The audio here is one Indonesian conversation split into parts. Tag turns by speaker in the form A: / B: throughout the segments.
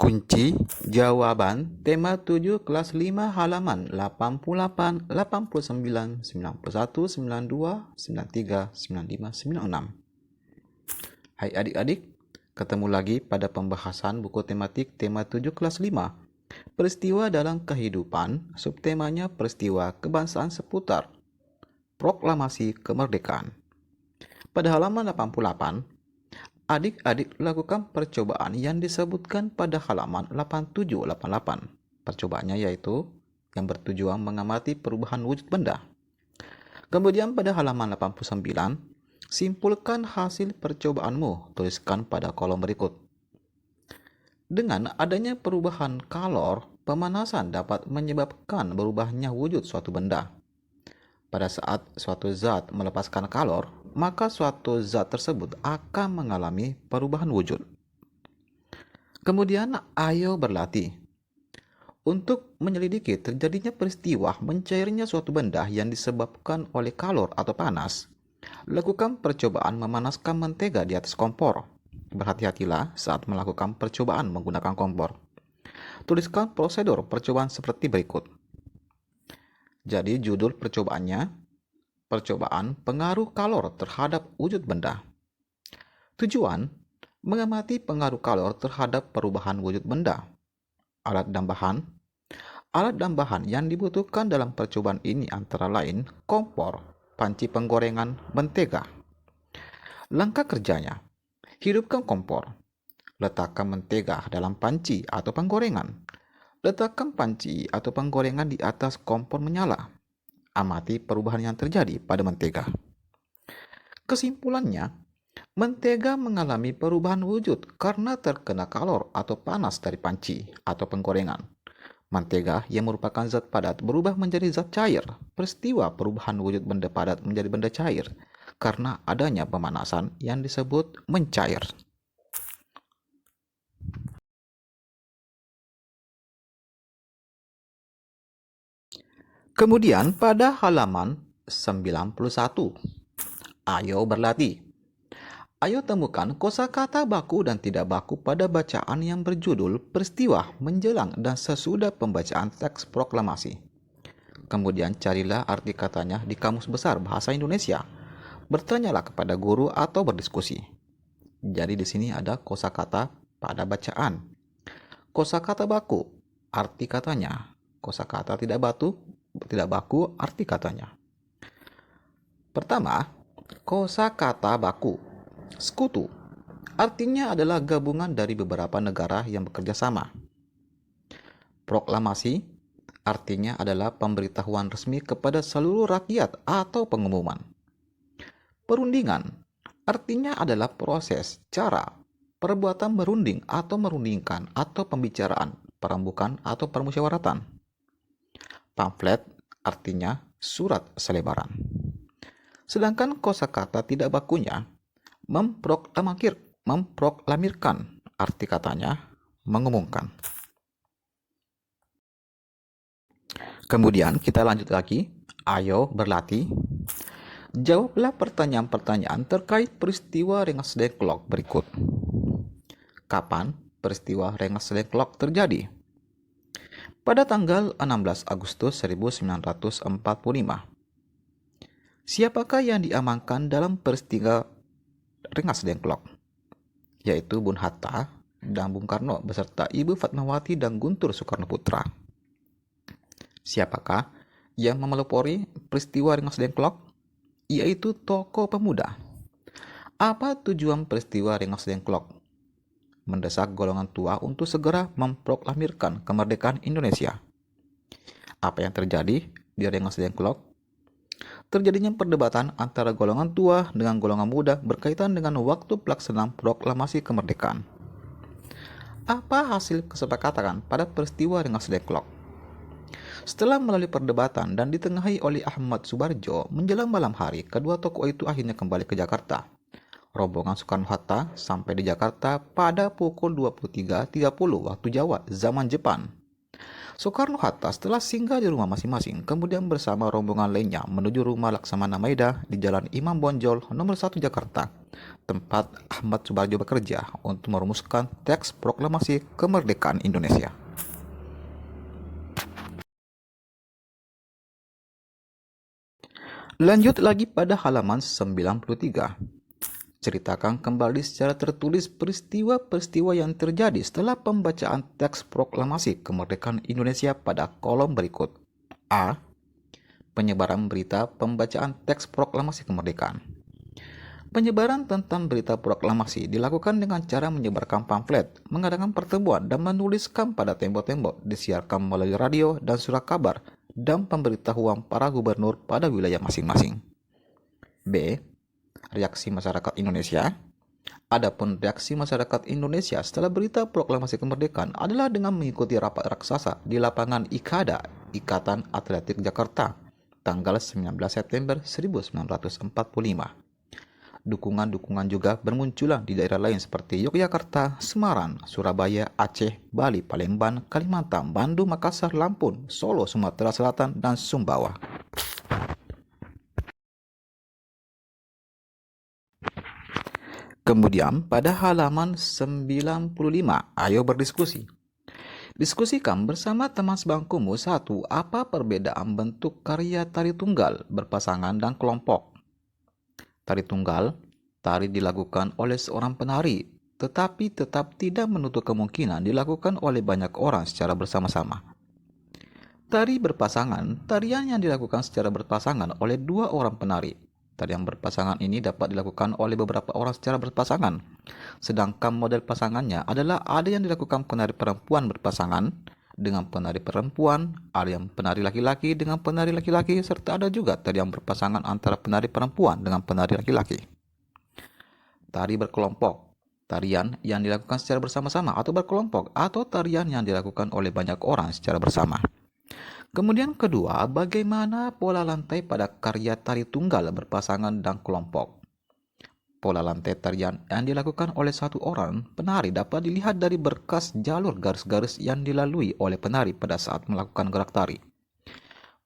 A: Kunci jawaban tema 7 kelas 5 halaman 88, 89, 91, 92, 93, 95, 96. Hai adik-adik, ketemu lagi pada pembahasan buku tematik tema 7 kelas 5. Peristiwa dalam kehidupan, subtemanya peristiwa kebangsaan seputar proklamasi kemerdekaan. Pada halaman 88, adik-adik lakukan percobaan yang disebutkan pada halaman 87-88. Percobaannya yaitu yang bertujuan mengamati perubahan wujud benda. Kemudian pada halaman 89, simpulkan hasil percobaanmu, tuliskan pada kolom berikut. Dengan adanya perubahan kalor, pemanasan dapat menyebabkan berubahnya wujud suatu benda. Pada saat suatu zat melepaskan kalor, maka suatu zat tersebut akan mengalami perubahan wujud. Kemudian, ayo berlatih. Untuk menyelidiki terjadinya peristiwa mencairnya suatu benda yang disebabkan oleh kalor atau panas, lakukan percobaan memanaskan mentega di atas kompor. Berhati-hatilah saat melakukan percobaan menggunakan kompor. Tuliskan prosedur percobaan seperti berikut. Jadi judul percobaannya, percobaan pengaruh kalor terhadap wujud benda. Tujuan, mengamati pengaruh kalor terhadap perubahan wujud benda. Alat dan bahan. Alat dan bahan yang dibutuhkan dalam percobaan ini antara lain kompor, panci penggorengan, mentega. Langkah kerjanya, hidupkan kompor. Letakkan mentega dalam panci atau penggorengan. Letakkan panci atau penggorengan di atas kompor menyala. Amati perubahan yang terjadi pada mentega. Kesimpulannya, mentega mengalami perubahan wujud karena terkena kalor atau panas dari panci atau penggorengan. Mentega yang merupakan zat padat berubah menjadi zat cair. Peristiwa perubahan wujud benda padat menjadi benda cair karena adanya pemanasan yang disebut mencair. Kemudian pada halaman 91, ayo berlatih. Ayo temukan kosakata baku dan tidak baku pada bacaan yang berjudul peristiwa menjelang dan sesudah pembacaan teks proklamasi. Kemudian carilah arti katanya di Kamus Besar Bahasa Indonesia. Bertanyalah kepada guru atau berdiskusi. Jadi di sini ada kosakata pada bacaan. Kosakata baku, arti katanya. Kosakata tidak baku, arti katanya. Pertama, kosakata baku. Sekutu, artinya adalah gabungan dari beberapa negara yang bekerja sama. Proklamasi, artinya adalah pemberitahuan resmi kepada seluruh rakyat atau pengumuman. Perundingan, artinya adalah proses, cara, perbuatan merunding atau merundingkan atau pembicaraan, perembukan atau permusyawaratan. Pamflet, artinya surat selebaran. Sedangkan kosakata tidak bakunya, memproklamirkan, arti katanya mengumumkan. Kemudian kita lanjut lagi, ayo berlatih. Jawablah pertanyaan-pertanyaan terkait peristiwa Rengas Dengklok berikut. Kapan peristiwa Rengas Dengklok terjadi? Pada tanggal 16 Agustus 1945. Siapakah yang diamankan dalam peristiwa Rengas Dengklok? Yaitu Bun Hatta dan Bung Karno beserta Ibu Fatmawati dan Guntur Soekarno Putra. Siapakah yang memelopori peristiwa Rengas Dengklok? Yaitu tokoh pemuda. Apa tujuan peristiwa Rengas Dengklok? Mendesak golongan tua untuk segera memproklamirkan kemerdekaan Indonesia. Apa yang terjadi di Rengas Dengklok? Terjadinya perdebatan antara golongan tua dengan golongan muda berkaitan dengan waktu pelaksanaan proklamasi kemerdekaan. Apa hasil kesepakatan pada peristiwa Rengas Dengklok? Setelah melalui perdebatan dan ditengahi oleh Ahmad Subarjo, menjelang malam hari, kedua tokoh itu akhirnya kembali ke Jakarta. Rombongan Soekarno-Hatta sampai di Jakarta pada pukul 23.30 waktu Jawa, zaman Jepang. Soekarno-Hatta setelah singgah di rumah masing-masing, kemudian bersama rombongan lainnya menuju rumah Laksamana Maeda di Jalan Imam Bonjol, nomor 1 Jakarta, tempat Ahmad Subarjo bekerja untuk merumuskan teks proklamasi kemerdekaan Indonesia. Lanjut lagi pada halaman 93. Ceritakan kembali secara tertulis peristiwa-peristiwa yang terjadi setelah pembacaan teks proklamasi kemerdekaan Indonesia pada kolom berikut. A. Penyebaran berita pembacaan teks proklamasi kemerdekaan. Penyebaran tentang berita proklamasi dilakukan dengan cara menyebarkan pamflet, mengadakan pertemuan, dan menuliskan pada tembok-tembok, disiarkan melalui radio dan surat kabar, dan pemberitahuan para gubernur pada wilayah masing-masing. B. Reaksi masyarakat Indonesia. Adapun reaksi masyarakat Indonesia setelah berita proklamasi kemerdekaan adalah dengan mengikuti rapat raksasa di lapangan IKADA, Ikatan Atletik Jakarta, tanggal 19 September 1945. Dukungan-dukungan juga bermunculan di daerah lain seperti Yogyakarta, Semarang, Surabaya, Aceh, Bali, Palembang, Kalimantan, Bandung, Makassar, Lampung, Solo, Sumatera Selatan, dan Sumbawa. Kemudian pada halaman 95, ayo berdiskusi. Diskusikan bersama teman sebangkumu. 1. Apa perbedaan bentuk karya tari tunggal, berpasangan, dan kelompok? Tari tunggal, tari dilakukan oleh seorang penari, tetapi tetap tidak menutup kemungkinan dilakukan oleh banyak orang secara bersama-sama. Tari berpasangan, tarian yang dilakukan secara berpasangan oleh 2 orang penari. Tarian berpasangan ini dapat dilakukan oleh beberapa orang secara berpasangan. Sedangkan model pasangannya adalah ada yang dilakukan penari perempuan berpasangan dengan penari perempuan, ada yang penari laki-laki dengan penari laki-laki, serta ada juga tarian berpasangan antara penari perempuan dengan penari laki-laki. Tari berkelompok, tarian yang dilakukan secara bersama-sama atau berkelompok, atau tarian yang dilakukan oleh banyak orang secara bersama. Kemudian kedua, bagaimana pola lantai pada karya tari tunggal berpasangan dan kelompok? Pola lantai tarian yang dilakukan oleh 1 orang penari dapat dilihat dari berkas jalur garis-garis yang dilalui oleh penari pada saat melakukan gerak tari.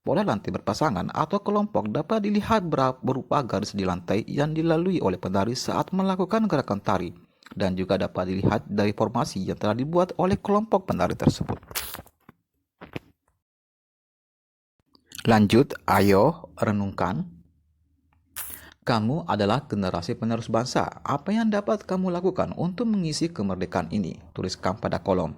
A: Pola lantai berpasangan atau kelompok dapat dilihat berupa garis di lantai yang dilalui oleh penari saat melakukan gerakan tari, dan juga dapat dilihat dari formasi yang telah dibuat oleh kelompok penari tersebut. Lanjut, ayo renungkan. Kamu adalah generasi penerus bangsa. Apa yang dapat kamu lakukan untuk mengisi kemerdekaan ini? Tuliskan pada kolom.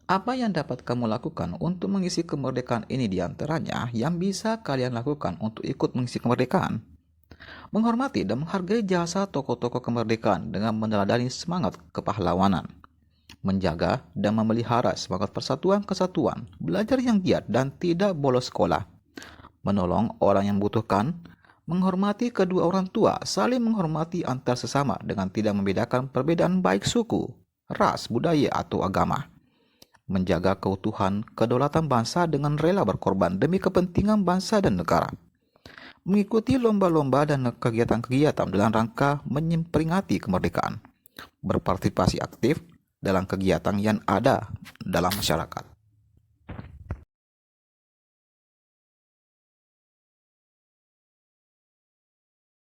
A: Apa yang dapat kamu lakukan untuk mengisi kemerdekaan ini? Di antaranya yang bisa kalian lakukan untuk ikut mengisi kemerdekaan: menghormati dan menghargai jasa tokoh-tokoh kemerdekaan dengan meneladani semangat kepahlawanan, menjaga dan memelihara semangat persatuan kesatuan, belajar yang giat dan tidak bolos sekolah, menolong orang yang membutuhkan, menghormati kedua orang tua, saling menghormati antar sesama dengan tidak membedakan perbedaan baik suku, ras, budaya, atau agama, menjaga keutuhan kedaulatan bangsa dengan rela berkorban demi kepentingan bangsa dan negara, mengikuti lomba-lomba dan kegiatan-kegiatan dalam rangka memperingati kemerdekaan, berpartisipasi aktif dalam kegiatan yang ada dalam masyarakat.